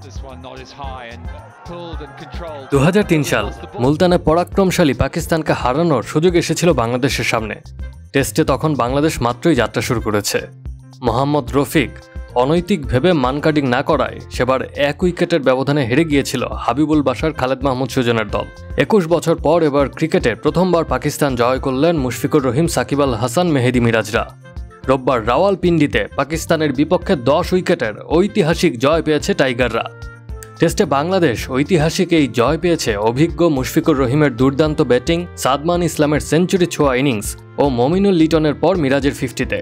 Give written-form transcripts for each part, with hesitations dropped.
2003 সাল মুলতানে পরাক্রমশালী পাকিস্তানকে হারানোর সুযোগ এসেছিল বাংলাদেশের সামনে। টেস্টে তখন বাংলাদেশ মাত্রই যাত্রা শুরু করেছে। মোহাম্মদ রফিক অনৈতিক ভেবে মানকাডিং না করায় সেবার 1 উইকেটের ব্যবধানে হেরে গিয়েছিল হাবিবুল বাশার, খালেদ মাহমুদ সুজনের দল। 21 বছর পর এবার ক্রিকেটে প্রথমবার পাকিস্তান জয় করলেন মুশফিকুর রহিম, সাকিব আল হাসান, মেহেদী মিরাজরা। রোববার রাওয়ালপিন্ডিতে পাকিস্তানের বিপক্ষে 10 উইকেটের ঐতিহাসিক জয় পেয়েছে টাইগাররা। টেস্টে বাংলাদেশ ঐতিহাসিক এই জয় পেয়েছে অভিজ্ঞ মুশফিকুর রহিমের দুর্দান্ত ব্যাটিং, সাদমান ইসলামের সেঞ্চুরি ছোঁয়া ইনিংস ও মমিনুল লিটনের পর মিরাজের 50-তে।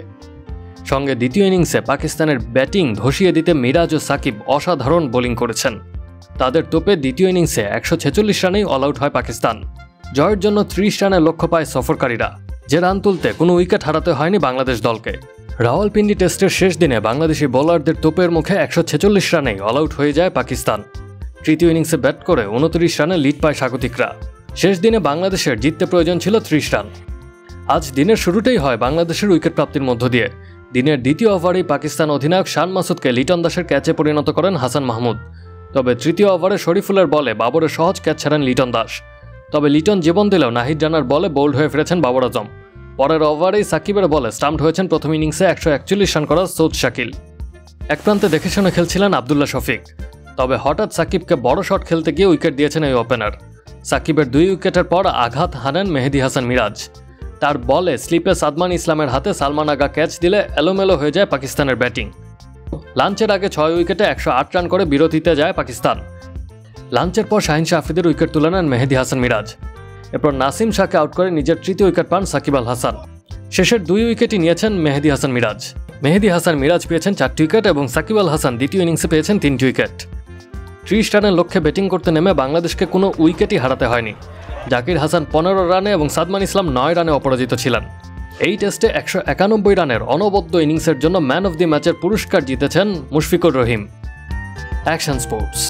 সঙ্গে দ্বিতীয় ইনিংসে পাকিস্তানের ব্যাটিং ধসিয়ে দিতে মিরাজ ও সাকিব অসাধারণ বোলিং করেছেন। তাদের তোপে দ্বিতীয় ইনিংসে 146 রানেই অল আউট হয় পাকিস্তান। জয়ের জন্য 30 রানের লক্ষ্য পায় সফরকারীরা, যে রান তুলতে কোনো উইকেট হারাতে হয়নি বাংলাদেশ দলকে। রাওয়ালপিন্ডি টেস্টের শেষ দিনে বাংলাদেশি বোলারদের তোপের মুখে 146 রানেই অল আউট হয়ে যায় পাকিস্তান। তৃতীয় ইনিংসে ব্যাট করে 29 রানে লিড পায় স্বাগতিকরা। শেষ দিনে বাংলাদেশের জিততে প্রয়োজন ছিল 30 রান। আজ দিনের শুরুতেই হয় বাংলাদেশের উইকেট প্রাপ্তির মধ্য দিয়ে। দিনের দ্বিতীয় ওভারেই পাকিস্তান অধিনায়ক শান মাসুদকে লিটন দাসের ক্যাচে পরিণত করেন হাসান মাহমুদ। তবে তৃতীয় ওভারে শরীফুলের বলে বাবরের সহজ ক্যাচ ছাড়েন লিটন দাস। তবে লিটন জীবন দিলেও নাহিদ রানার বলে বোল্ড হয়ে ফিরেছেন বাবর আজম। পরের ওভারেই সাকিবের বলে স্টাম্পড হয়েছেন প্রথম ইনিংসে 141 রান করা সৌদ শাকিল। এক প্রান্তে দেখে শুনে খেলছিলেন আবদুল্লাহ শফিক। তবে হঠাৎ সাকিবকে বড় শট খেলতে গিয়ে উইকেট দিয়েছেন এই ওপেনার। সাকিবের 2 উইকেটের পর আঘাত হানেন মেহেদী হাসান মিরাজ। তার বলে স্লিপে সাদমান ইসলামের হাতে সালমান আগা ক্যাচ দিলে এলোমেলো হয়ে যায় পাকিস্তানের ব্যাটিং। লাঞ্চের আগে 6 উইকেটে 108 রান করে বিরতিতে যায় পাকিস্তান। লাঞ্চের পর শাহিন শাহ আফ্রিদির উইকেট তুলে নেন মেহেদী হাসান মিরাজ। এরপর নাসিম শাহকে আউট করে নিজের তৃতীয় উইকেট পান সাকিব আল হাসান। শেষের 2 উইকেটই নিয়েছেন মেহেদী হাসান মিরাজ। মেহেদী হাসান মিরাজ পেয়েছেন 4টি উইকেট এবং সাকিব আল হাসান দ্বিতীয় ইনিংসে পেয়েছেন 3টি উইকেট। 30 রানের লক্ষ্যে ব্যাটিং করতে নেমে বাংলাদেশকে কোনো উইকেটই হারাতে হয়নি। জাকির হাসান 15 রানে এবং সাদমান ইসলাম 9 রানে অপরাজিত ছিলেন। এই টেস্টে 191 রানের অনবদ্য ইনিংসের জন্য ম্যান অফ দি ম্যাচের পুরস্কার জিতেছেন মুশফিকুর রহিম। Action sports.